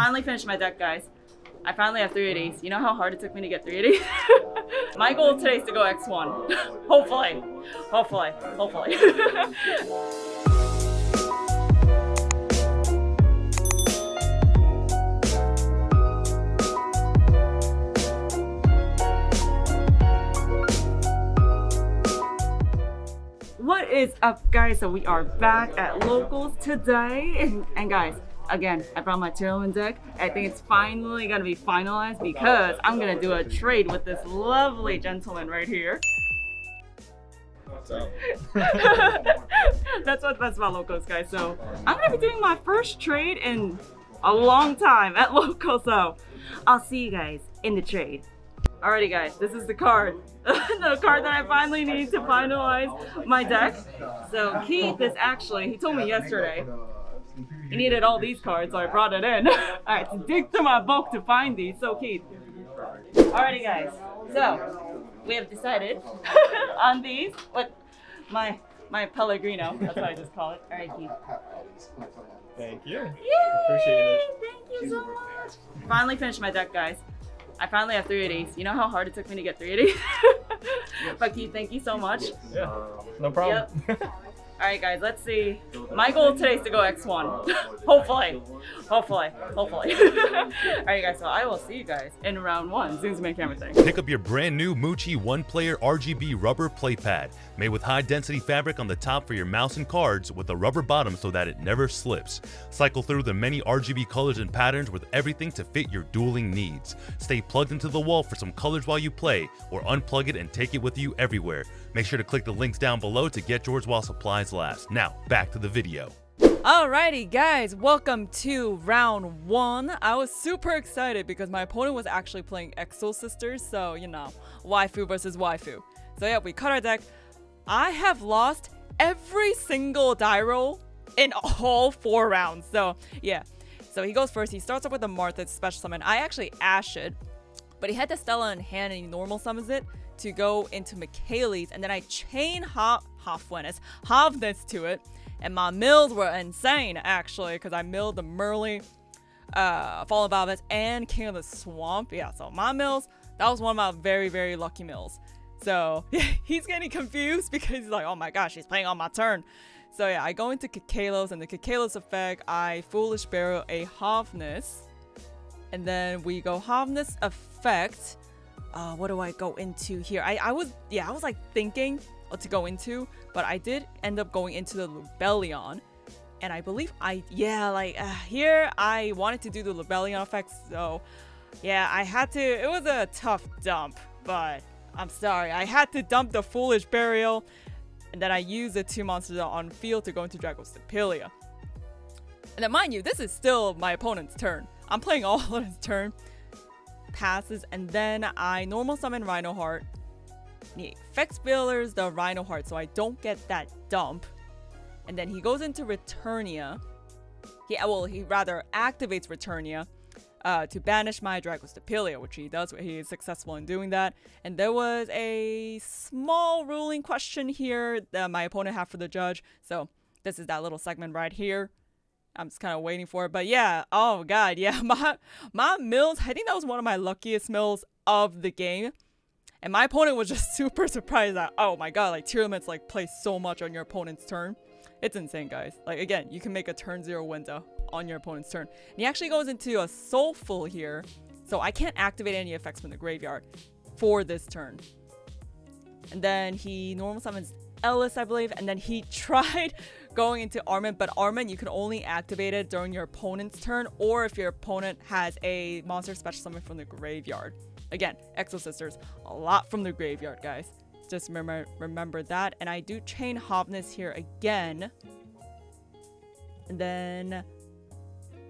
finally finished my deck, guys. I finally have 3 of these. You know how hard it took me to get 3 of these? My goal today is to go X1. Hopefully. Hopefully. Hopefully. What is up, guys? So we are back at locals today, and guys, again, I brought my Tearalaments deck. I think it's finally gonna be finalized because I'm gonna do a trade with this lovely gentleman right here. What's up? That's what's best about locals, guys. So I'm gonna be doing my first trade in a long time at locals. So I'll see you guys in the trade. Alrighty, guys, this is the card. The card that I finally need to finalize my deck. So Keith is actually, he told me yesterday he needed all these cards, so I brought it in. Alright, to dig through my book to find these. So Keith. Alrighty, guys. So we have decided on these. What my Pellegrino, that's what I just call it. Alright, Keith. Thank you. Yay! Appreciate it. Thank you so much. Finally finished my deck, guys. I finally have 3 of these. You know how hard it took me to get 3 of these? But Keith, thank you so much. Yeah, no problem. Yep. Alright, guys, let's see. My goal today is to go X1. Hopefully. Hopefully. Hopefully. Alright, guys, so I will see you guys in round 1. Zooms my camera thing. Pick up your brand new Muchi one-player RGB rubber play pad, made with high-density fabric on the top for your mouse and cards with a rubber bottom so that it never slips. Cycle through the many RGB colors and patterns with everything to fit your dueling needs. Stay plugged into the wall for some colors while you play, or unplug it and take it with you everywhere. Make sure to click the links down below to get yours while supplies last. Now, back to the video. Alrighty, guys, welcome to round 1. I was super excited because my opponent was actually playing Exo Sisters, so you know, waifu versus waifu. So yeah, we cut our deck. I have lost every single die roll in all 4 rounds. So yeah, so he goes first. He starts off with a Martha special summon. I actually ash it, but he had the Stella in hand and he normal summons it to go into Michaelis, and then I chain Havness to it. And my mills were insane, actually, because I milled the Merly, Fallen Velvet, and King of the Swamp. Yeah, so my mills, that was one of my very, very lucky mills. So he's getting confused because he's like, oh my gosh, he's playing on my turn. So yeah, I go into Kakalos, and the Kakalos effect, I Foolish Burial a Havness. And then we go Havness effect. What do I go into here? I was like thinking what to go into, but I did end up going into the Lubellion, and I believe here I wanted to do the Lubellion effect, so yeah, I had to. It was a tough dump, but I'm sorry, I had to dump the Foolish Burial, and then I used the 2 monsters on field to go into Dragostipelia. And then mind you, this is still my opponent's turn. I'm playing all on his turn. Passes, and then I normal summon Rhino Heart. He effects Builders the Rhino Heart, so I don't get that dump. And then he goes into Returnia. He rather activates Returnia to banish my Dragostipelia, which he does. He is successful in doing that. And there was a small ruling question here that my opponent had for the judge. So this is that little segment right here. I'm just kind of waiting for it. But yeah, oh god, yeah, my mills, I think that was one of my luckiest mills of the game. And my opponent was just super surprised that, oh my god, like Tearalaments like play so much on your opponent's turn. It's insane, guys. Like again, you can make a turn 0 window on your opponent's turn. And he actually goes into a Soulful here, so I can't activate any effects from the graveyard for this turn. And then he normal summons Ellis, I believe, and then he tried going into Armament, but Armament you can only activate it during your opponent's turn, or if your opponent has a monster special summon from the graveyard. Again, Exo Sisters, a lot from the graveyard, guys. Just remember that. And I do chain Havness here again. And then,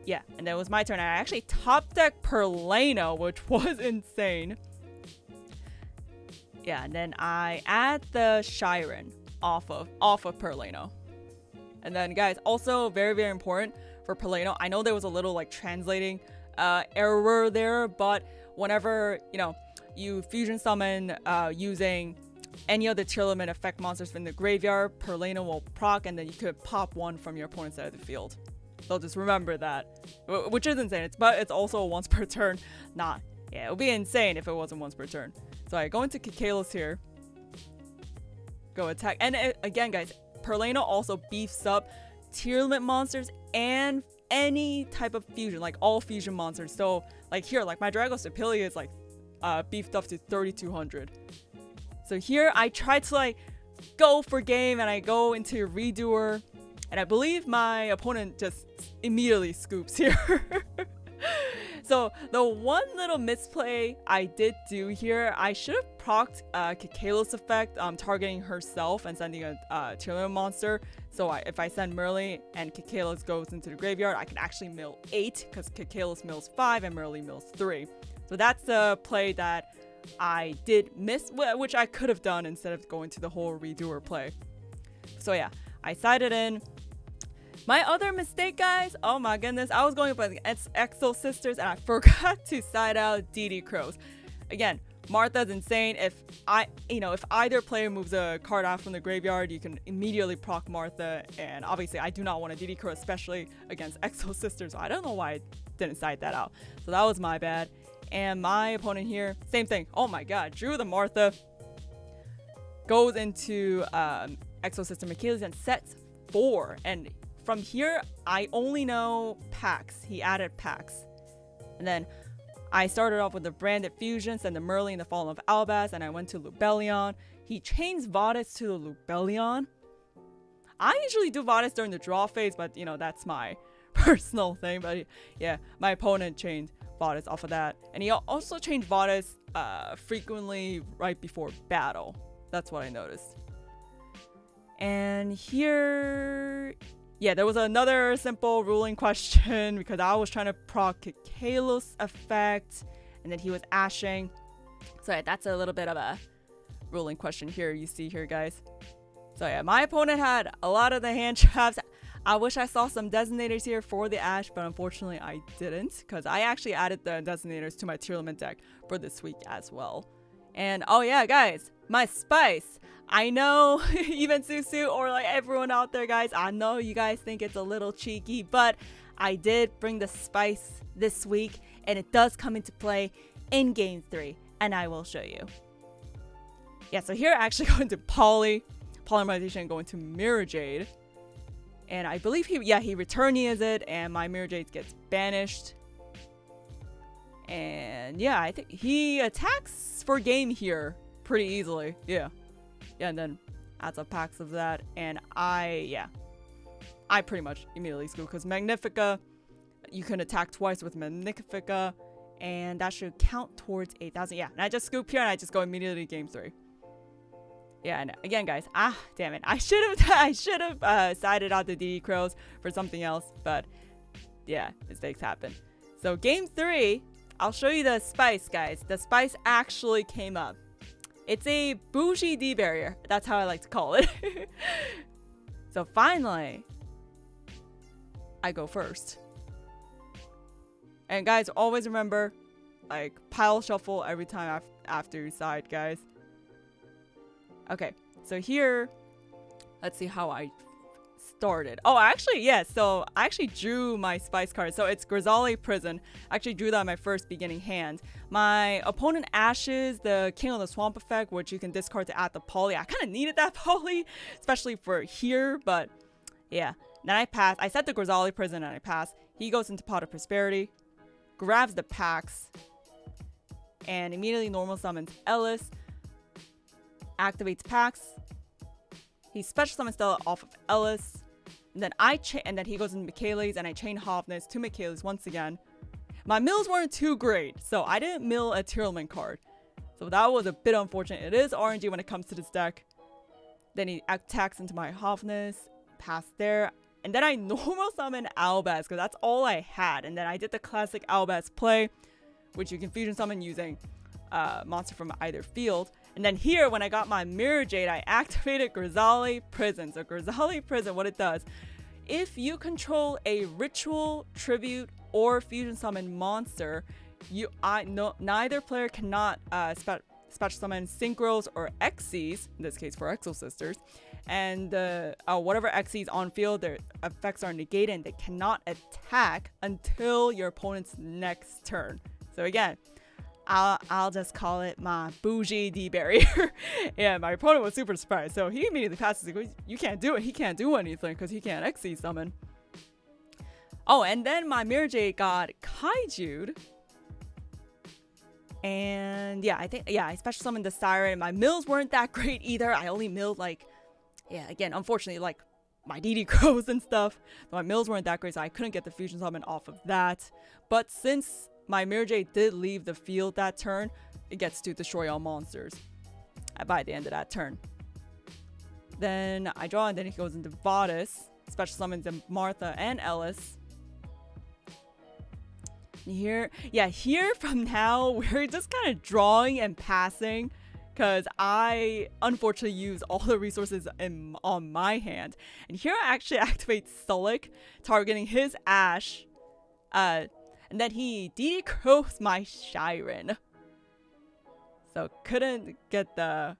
yeah, and then it was my turn. I actually top deck Perlano, which was insane. Yeah, and then I add the Shiren off of Perlano. And then, guys, also very, very important for Perlano. I know there was a little like translating error there, but whenever you fusion summon using any of the Tearlaments effect monsters from the graveyard, Perlano will proc, and then you could pop one from your opponent's side of the field. So just remember that, which is insane. But it's also once per turn. Not, yeah, it would be insane if it wasn't once per turn. So I go into Kakalos here. Go attack. And again, guys, Perlano also beefs up Tearlaments monsters and any type of fusion, like all fusion monsters. So like here, like my Dragostapilia is like beefed up to 3200. So here I try to like go for game and I go into Redoer, and I believe my opponent just immediately scoops here. So the one little misplay I did do here, I should have procced Kakalos effect, targeting herself and sending a Tearlaments monster. So if I send Merle and Kakalos goes into the graveyard, I can actually mill 8 because Kakalos mills 5 and Merle mills 3. So that's the play that I did miss, which I could have done instead of going to the whole Redoer play. So yeah, I sided in. My other mistake, guys, oh my goodness, I was going up against Exo Sisters and I forgot to side out DD Crows. Again, Martha's insane. If either player moves a card out from the graveyard, you can immediately proc Martha, and obviously I do not want a DD Crow, especially against Exo Sisters, so I don't know why I didn't side that out. So that was my bad. And my opponent here, same thing. Oh my god, drew the Martha, goes into Exo Sister Michaelis and sets 4, and from here, I only know packs. He added packs. And then I started off with the Branded Fusions and the Merle and the Fallen of Albaz, and I went to Lubellion. He chains Vadis to the Lubellion. I usually do Vadis during the draw phase, but you know, that's my personal thing. But yeah, my opponent chained Vadis off of that. And he also changed Vadis frequently right before battle. That's what I noticed. And here, yeah, there was another simple ruling question because I was trying to proc Kakalos effect, and then he was ashing. So yeah, that's a little bit of a ruling question here, you see here, guys. So yeah, my opponent had a lot of the hand traps. I wish I saw some designators here for the ash, but unfortunately I didn't, because I actually added the designators to my Tearlaments deck for this week as well. And oh yeah, guys, my spice. I know even Susu or like everyone out there, guys, I know you guys think it's a little cheeky, but I did bring the spice this week, and it does come into play in game 3, and I will show you. Yeah, so here I actually go into Polymerization, going to Mirror Jade. And I believe he returnias it, and my Mirror Jade gets banished. And yeah, I think he attacks for game here pretty easily. Yeah, and then adds up packs of that, and I pretty much immediately scoop because Magnifica, you can attack twice with Magnifica, and that should count towards 8,000. Yeah, and I just scoop here, and I just go immediately to game 3. Yeah, and again, guys, damn it, I should have sided out the DD Crows for something else, but yeah, mistakes happen. So game 3, I'll show you the spice, guys. The spice actually came up. It's a bougie D barrier. That's how I like to call it. So finally, I go first. And guys, always remember, like, pile shuffle every time after you side, guys. Okay, so here, let's see how I started. Oh, actually, yes. Yeah, so I actually drew my spice card. So it's Grizzly Prison. I actually drew that in my first beginning hand. My opponent ashes the King of the Swamp effect, which you can discard to add the poly. I kind of needed that poly, especially for here, but yeah. Then I pass. I set the Grizzly Prison and I pass. He goes into Pot of Prosperity, grabs the packs, and immediately normal summons Ellis, activates packs. He special summons Stella off of Ellis. And then he goes into Michaelis, and I chain Hovness to Michaelis once again. My mills weren't too great, so I didn't mill a Tearlaments card. So that was a bit unfortunate. It is RNG when it comes to this deck. Then he attacks into my Hovness, pass there. And then I normal summon Albaz, because that's all I had. And then I did the classic Albaz play, which you can fusion summon using monster from either field. And then here, when I got my Mirror Jade, I activated Grizzly Prison. So Grizzly Prison, what it does, if you control a ritual, tribute, or fusion summon monster, neither player cannot special summon Synchros or Xyz, in this case for Exo Sisters, and whatever XC's on field, their effects are negated and they cannot attack until your opponent's next turn. So again, I'll just call it my bougie D barrier. Yeah, my opponent was super surprised, so he immediately passes. He goes, you can't do it. He can't do anything because he can't XC summon. Oh, and then my Mirror Jade got Kaiju'd. And yeah, I special summoned the Siren. My mills weren't that great either. I only milled like, yeah, again, unfortunately, like my DD Crows and stuff. My mills weren't that great, so I couldn't get the fusion summon off of that. But since my Mirror Jade did leave the field that turn, it gets to destroy all monsters by the end of that turn. Then I draw, and then he goes into Vadis, special summons Martha and Ellis. Here from now, we're just kind of drawing and passing because I unfortunately use all the resources on my hand. And here I actually activate Sulik, targeting his Ash. And then he DD Crows my Shiren. So couldn't get the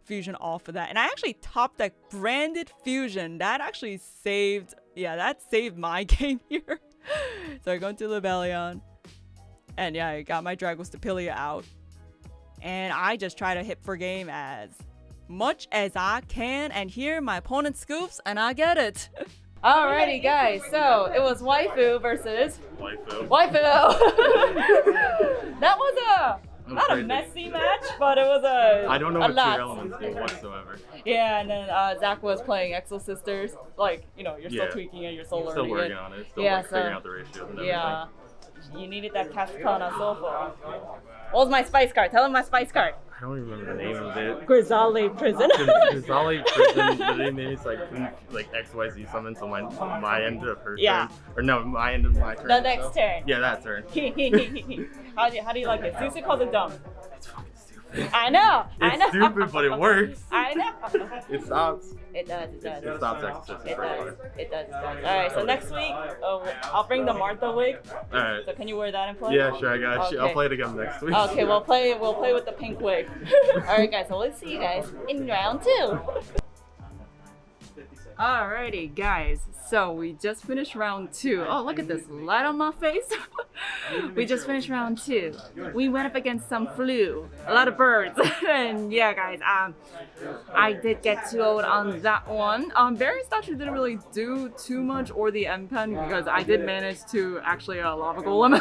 fusion off of that. And I actually top deck branded fusion. That actually saved, that saved my game here. So I go into Lebellion, and yeah, I got my Dragostapilia out, and I just try to hit for game as much as I can, and here my opponent scoops, and I get it. Alrighty guys, so it was Waifu versus Waifu. That was not a messy match, but it was I don't know what Tearalaments do whatsoever. Yeah, and then Zach was playing Exo Sisters. Like, you're still tweaking it, you're still learning it. Still working on it. Still figuring out the ratios and everything. Yeah, you needed that Cascana Sulfur. What was my spice card? Tell him my spice card. I don't even remember the name of it. Grizzly Prison. Grizzly Prison. Literally made me like XYZ summon till my end of her turn. Or no, my end of my turn. The next turn. Yeah, that turn. How do you like it? Susu calls it dumb. It's fucking stupid. I know. It's stupid, but it works. I know. It stops. It does. It stops Exorcism. It does. Alright, so next week, I'll bring the Martha wig. Alright. So can you wear that and play? Yeah, sure, I got you. I'll play it again next week. Okay, we'll play with the pink wig. Alright guys, so let's see you guys in round 2. Alrighty guys, so we just finished round 2. Oh, look at this light on my face. We just finished round 2. We went up against some flu, a lot of birds. And yeah guys, I did get 2-0 on that one. Barry's actually didn't really do too much, or the M-Pen, because I did manage to actually Lava Golem.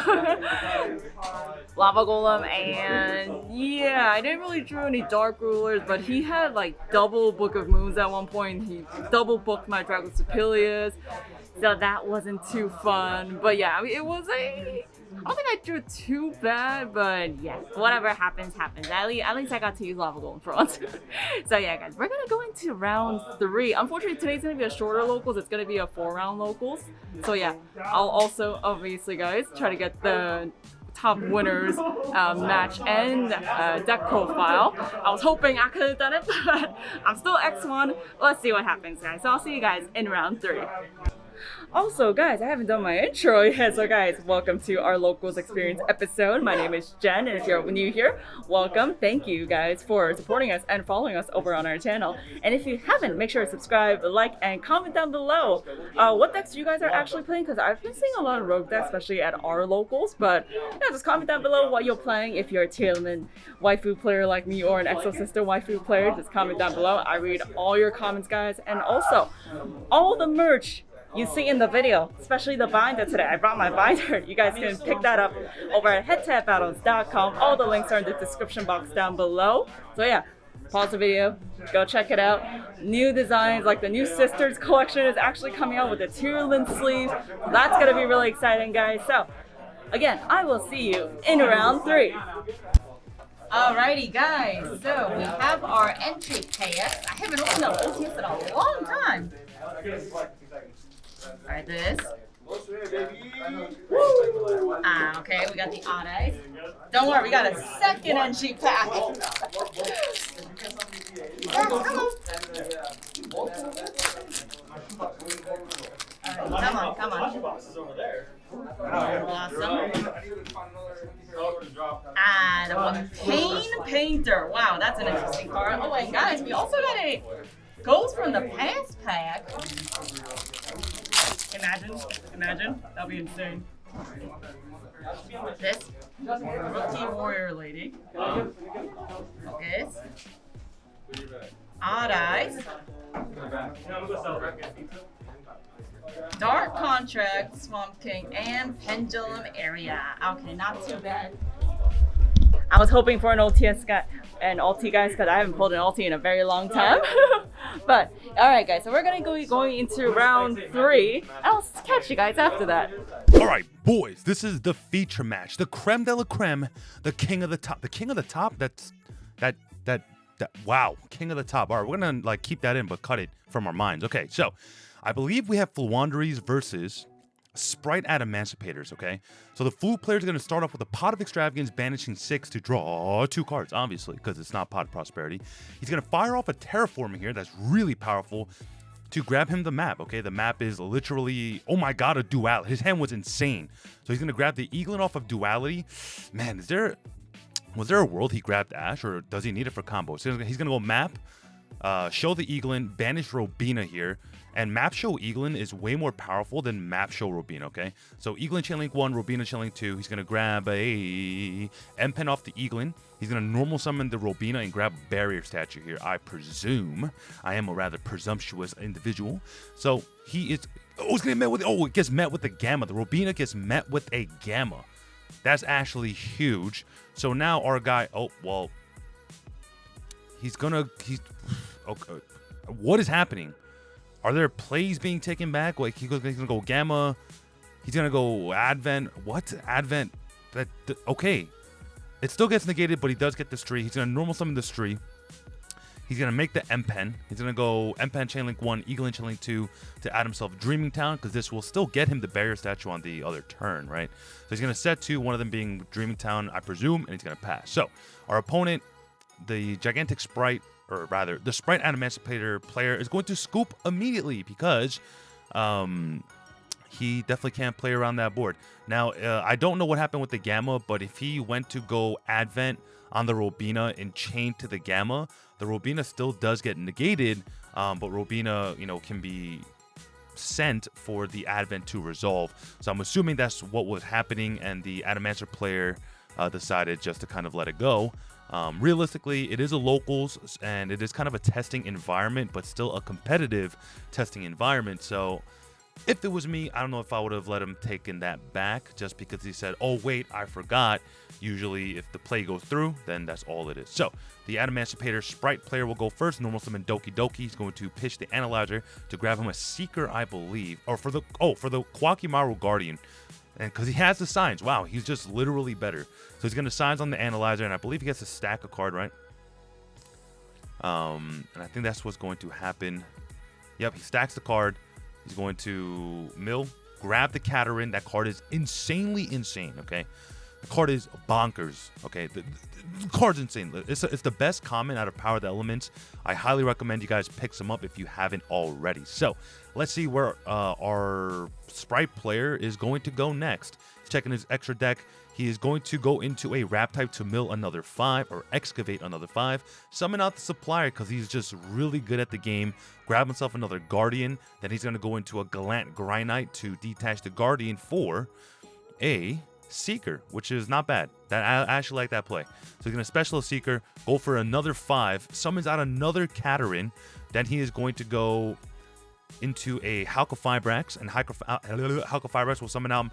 Lava Golem, and yeah, I didn't really draw any Dark Rulers, but he had like double Book of Moons at one point. He double booked my Dragostapilias, so that wasn't too fun. But yeah, I mean, it was I don't think I drew too bad, but yeah, whatever happens, happens. At least I got to use Lava Golem for once. So yeah, guys, we're gonna go into round 3. Unfortunately, today's gonna be a shorter locals. It's gonna be a 4-round locals. So yeah, I'll also obviously, guys, try to get the top winners match and deck profile. I was hoping I could have done it, but I'm still X1. Let's see what happens, guys. So I'll see you guys in round 3. Also, guys, I haven't done my intro yet, so guys, welcome to our Locals Experience episode. My name is Jen, and if you're new here, welcome. Thank you guys for supporting us and following us over on our channel. And if you haven't, make sure to subscribe, like, and comment down below what decks you guys are actually playing, because I've been seeing a lot of rogue decks, especially at our locals. But yeah, just comment down below what you're playing. If you're a Tearalaments waifu player like me, or an Exo Sister waifu player, just comment down below. I read all your comments, guys, and also all the merch you see in the video, especially the binder today. I brought my binder. You guys can pick that up over at HeadtoHeadBattles.com. All the links are in the description box down below. So yeah, pause the video, go check it out. New designs, like the new Sisters collection is actually coming out with the Tearalaments sleeves. That's gonna be really exciting, guys. So again, I will see you in round 3. Alrighty guys, so we have our entry KS. I haven't opened up OTS in a long time. Alright, this. Okay, we got the odd eyes. Don't worry, we got a second NG pack. Come on. Alright, come on. Awesome. And Pain Painter. Wow, that's an interesting card. Oh, and guys, we also got a Goals from the past pack. Imagine. That'd be insane. This Rookie Warrior Lady. This Odd Eyes. Dark Contract, Swamp King, and Pendulum Area. Okay, not too bad. I was hoping for an OTS guy and ulti guys because I haven't pulled an ulti in a very long time. But all right, guys, so we're gonna go going into round 3. I'll catch you guys after that. All right, boys, this is the feature match, the creme de la creme, the king of the top. The king of the top. Wow, king of the top. All right, we're gonna like keep that in, but cut it from our minds. Okay, so I believe we have Fluanderies versus Sprite Emancipators, okay? So the Flu player is going to start off with a Pot of Extravagance, banishing 6 to draw 2 cards, obviously, because it's not Pot of Prosperity. He's going to fire off a Terraforming here that's really powerful to grab him the map, okay? The map is literally, oh my god, a Duality. His hand was insane. So he's going to grab the Eaglin off of Duality. Man, was there a world he grabbed Ash, or does he need it for combos? So he's going to go map, show the Eaglin, banish Robina here. And Map Show Eaglin is way more powerful than Map Show Robina, okay? So Eaglin Chainlink 1, Robina Chainlink 2. He's going to grab a M-Pen off the Eaglin. He's going to normal summon the Robina and grab Barrier Statue here, I presume. I am a rather presumptuous individual. So he is... Oh, it's going to get met with... Oh, it gets met with the Gamma. The Robina gets met with a Gamma. That's actually huge. So now our guy... Oh, well... He's going to... Okay. What is happening? Are there plays being taken back? Like he's gonna go Gamma, he's gonna go Advent. What Advent? Okay, it still gets negated, but he does get this tree. He's gonna normal summon this tree. He's gonna make the M-Pen. He's gonna go M-Pen Chainlink 1, Eaglin Chainlink 2 to add himself Dreaming Town, because this will still get him the Barrier Statue on the other turn, right? So he's gonna set 2, one of them being Dreaming Town, I presume, and he's gonna pass. So our opponent, the Gigantic Sprite, or rather, the Sprite Emancipator player is going to scoop immediately because he definitely can't play around that board. Now, I don't know what happened with the Gamma, but if he went to go Advent on the Robina and chain to the Gamma, the Robina still does get negated, but Robina, can be sent for the Advent to resolve. So I'm assuming that's what was happening, and the Adamancer player decided just to kind of let it go. Realistically, it is a locals, and it is kind of a testing environment, but still a competitive testing environment. So if it was me, I don't know if I would have let him taken that back, just because he said, oh wait, I forgot. Usually if the play goes through, then that's all it is. So the Adamancer Sprite player will go first. Normal summon Doki Doki. He's going to pitch the Analyzer to grab him a Seeker, I believe, or for the Kwakimaru Guardian. And because he has the signs. Wow, he's just literally better. So he's going to signs on the Analyzer, and I believe he gets to stack a card, right? And I think that's what's going to happen. Yep, he stacks the card. He's going to mill, grab the Caterin. That card is insanely insane, okay? The card is bonkers, okay? The card's insane. It's the best common out of Power of the Elements. I highly recommend you guys pick some up if you haven't already. So let's see where our Sprite player is going to go next. He's checking his extra deck. He is going to go into a Rap type to mill another 5 or excavate another 5. Summon out the Supplier because he's just really good at the game. Grab himself another Guardian. Then he's going to go into a Gallant Grindite to detach the Guardian for a Seeker, which is not bad. I actually like that play. So he's going to special Seeker, go for another 5, summons out another Caterin. Then he is going to go into a Halqifibrax, and Halqifibrax will summon out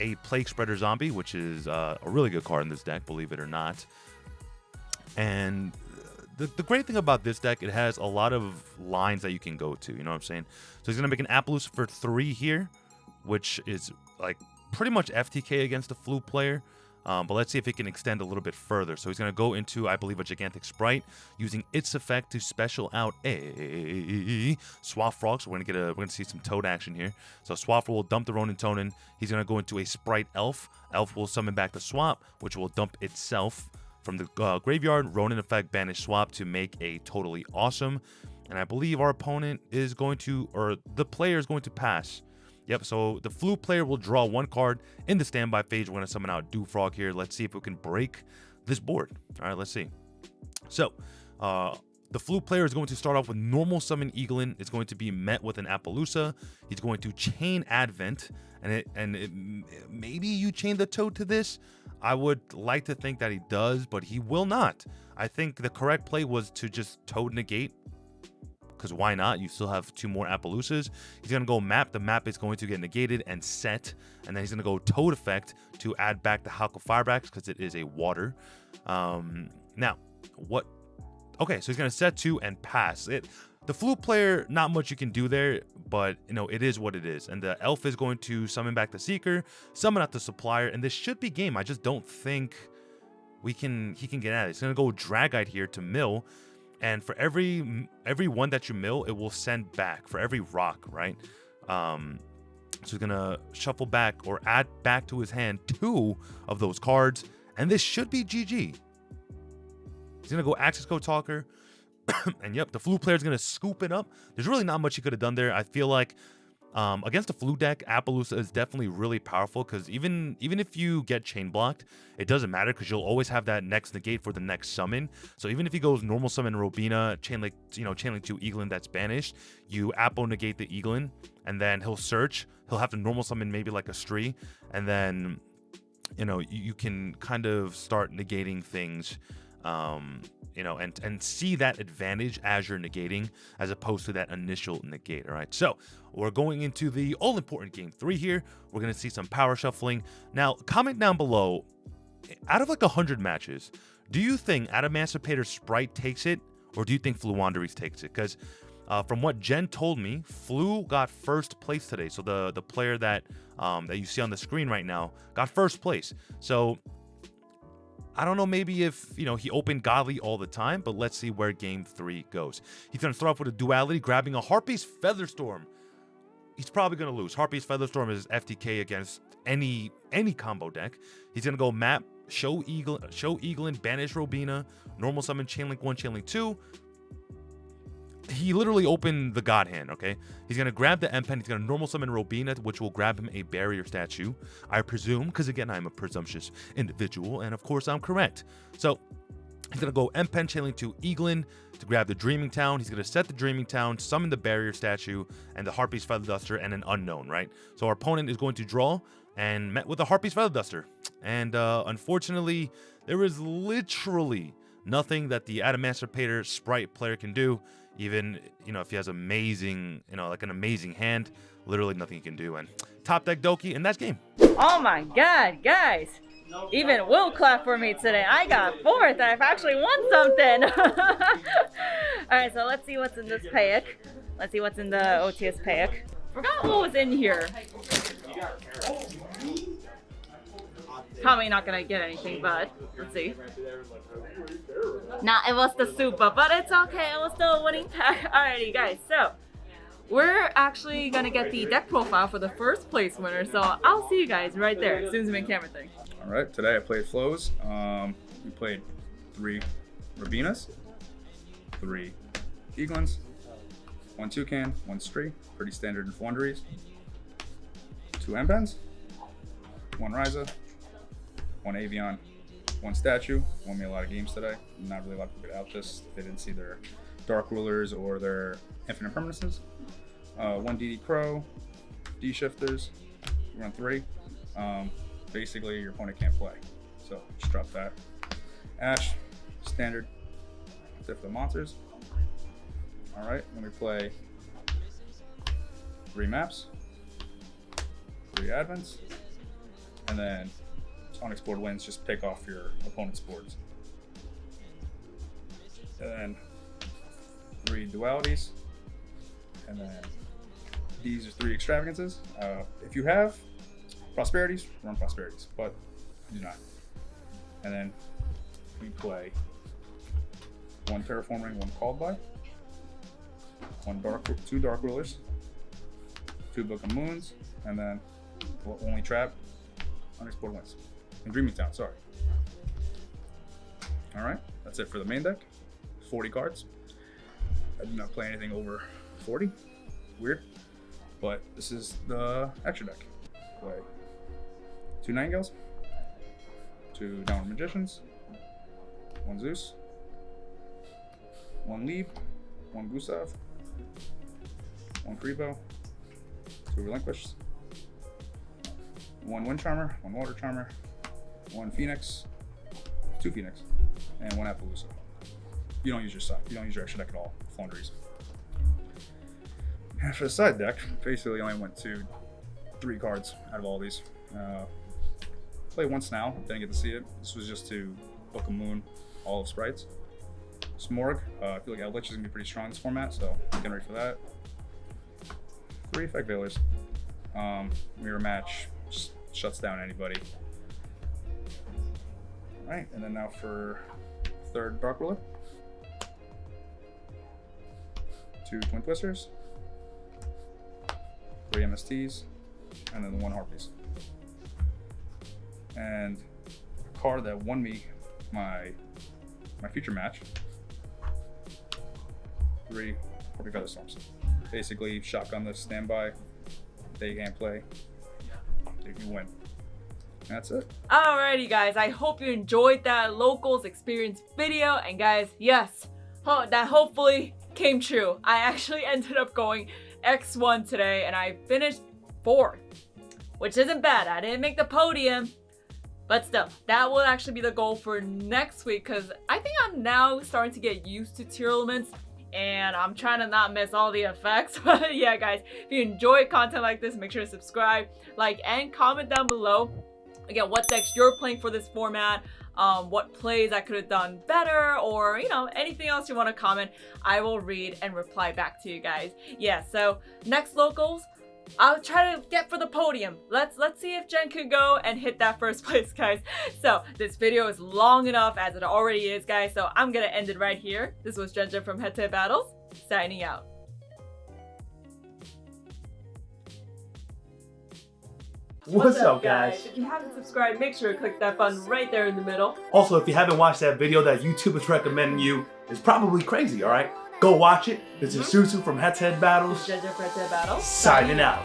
a Plague Spreader Zombie, which is a really good card in this deck, believe it or not. And the great thing about this deck, it has a lot of lines that you can go to, you know what I'm saying? So he's going to make an Appaloosa for 3 here, which is like pretty much FTK against the Flu player. But let's see if it can extend a little bit further. So he's going to go into, I believe, a Gigantic Sprite, using its effect to special out a Swap Frog. So we're going to see some Toad action here. So Swap will dump the Ronin Tonin. He's going to go into a Sprite Elf. Elf will summon back the Swap, which will dump itself from the graveyard. Ronin effect, banish Swap to make a Totally Awesome. And I believe our opponent is going to, or the player is going to pass. Yep, so the Flu player will draw 1 card in the standby phase. We're going to summon out Dewfrog here. Let's see if we can break this board. All right, let's see. So, The Flute player is going to start off with normal summon Eaglin. It's going to be met with an Appaloosa. He's going to chain Advent, and maybe you chain the Toad to this. I would like to think that he does, but he will not. I think the correct play was to just Toad negate, because why not? You still have 2 more Appaloosas. He's going to go map. The map is going to get negated and set, and then he's going to go Toad effect to add back the Halko Firebacks because it is a water. Now, what? Okay, so he's going to set 2 and pass it. The Flute player, not much you can do there, but you know, it is what it is. And the Elf is going to summon back the Seeker, summon out the Supplier, and this should be game. I just don't think he can get at it. He's going to go Dragite here to mill, and for every one that you mill, it will send back for every rock, right? So he's going to shuffle back or add back to his hand 2 of those cards, and this should be GG. He's going to go Access Code Talker. And yep, the Flute player is going to scoop it up. There's really not much he could have done there. I feel like against the Flute deck, Appaloosa is definitely really powerful because even if you get chain blocked, it doesn't matter because you'll always have that next negate for the next summon. So even if he goes normal summon Robina, chainlink 2 Eaglin that's banished, you Appo negate the Eaglin, and then he'll search. He'll have to normal summon maybe like a Stree, and then you can kind of start negating things. And see that advantage as you're negating as opposed to that initial negate. All right, so we're going into the all-important game 3 here. We're going to see some power shuffling. Now, comment down below, out of like 100 matches, do you think Adamantipator Sprite takes it, or do you think Fluwanderies takes it? Because from what Jen told me, Flu got first place today. So the player that you see on the screen right now got first place. So I don't know, maybe if, he opened Godly all the time, but let's see where game 3 goes. He's going to start off with a duality, grabbing a Harpy's Featherstorm. He's probably going to lose. Harpy's Featherstorm is FTK against any combo deck. He's going to go map, show Eaglin, banish Robina, normal summon Chainlink 1, Chainlink 2. He literally opened the God Hand, okay? He's going to grab the M-Pen. He's going to normal summon Robina, which will grab him a barrier statue, I presume, because again, I'm a presumptuous individual, and of course, I'm correct. So he's going to go M-Pen, Chainlink 2 Eaglin to grab the Dreaming Town. He's going to set the Dreaming Town, summon the barrier statue, and the Harpy's Feather Duster, and an unknown, right? So our opponent is going to draw and met with a Harpy's Feather Duster. And unfortunately, there is literally nothing that the Adamantipator Sprite player can do. Even, if he has amazing, like an amazing hand, literally nothing he can do. And top deck Doki, and that's game. Oh my god, guys. Even Will clap for me today. I got 4th. I've actually won something. Alright, so let's see what's in this pack. Let's see what's in the OTS pack. Forgot what was in here. Probably not gonna get anything, but let's see. Nah, it was the Super, but it's okay. It was still a winning pack. Alrighty, guys. So we're actually gonna get the deck profile for the first place winner. So I'll see you guys right there. Zoom in camera thing. All right. Today I played flows. We played 3 Rabinas, 3 Eaglins, 1 Toucan, 1 Stree, pretty standard in Fluwanderies, 2 M-Pens, 1 Ryza, 1 Avion, 1 Statue. Won me a lot of games today. Not really a lot of people get out this. They didn't see their Dark Rulers or their Infinite Permanences. 1 DD Crow, D Shifters. We run 3. Basically, your opponent can't play. So just drop that. Ash, standard. That's it for the monsters. All right, then we play 3 maps, 3 advents, and then unexplored wins, just pick off your opponent's boards. And then 3 dualities, and then these are 3 extravagances. If you have prosperities, run prosperities, but do not. And then we play 1 terraforming, 1 called by, 2 dark rulers, 2 book of moons, and then only trap, unexplored wins. And Dreaming Town, sorry. All right, that's it for the main deck. 40 cards. I do not play anything over 40. Weird. But this is the extra deck. Play 2 Nightingales, 2 Downward Magicians, 1 Zeus, 1 leave, 1 Gustav, 1 Kribo, 2 relinquish, 1 wind charmer, 1 water charmer, 1 phoenix, 2 phoenix, and 1 Appaloosa. You don't use your side. You don't use your extra deck at all. Flaunderies. And for the side deck, basically only went to 3 cards out of all these. Played 1 Snarl, didn't get to see it. This was just to Book of Moon, all of sprites. Smorg, I feel like Eldritch is gonna be pretty strong in this format, so getting ready for that. 3 Effect Veilers. Mirror Match just shuts down anybody. Alright, and then now for 3rd Dark Ruler. 2 Twin Twisters. 3 MSTs, and then 1 Harpies. And a card that won me my future match. 3 Harpy Feather Storms. Basically, shotgun the standby. They can't play. You win. And that's it. Alrighty guys, I hope you enjoyed that locals experience video, and guys, yes, that hopefully came true. I actually ended up going X1 today and I finished 4th, which isn't bad. I didn't make the podium, but still, that will actually be the goal for next week, because I think I'm now starting to get used to Tearalaments and I'm trying to not miss all the effects. But yeah guys, if you enjoy content like this, make sure to subscribe, like, and comment down below again what decks you're playing for this format, what plays I could have done better, or you know, anything else you want to comment. I will read and reply back to you guys. Yeah, so next locals, I'll try to get for the podium. Let's see if Jen can go and hit that 1st place, guys. So this video is long enough as it already is, guys, so I'm gonna end it right here. This was Jen from HeadtoHead Battles, signing out. What's up, guys? If you haven't subscribed, make sure to click that button right there in the middle. Also, if you haven't watched that video that YouTube is recommending you, it's probably crazy, alright? Go watch it. This is Susu from HeadtoHead Battles, Jen from HeadtoHead Battles, signing out.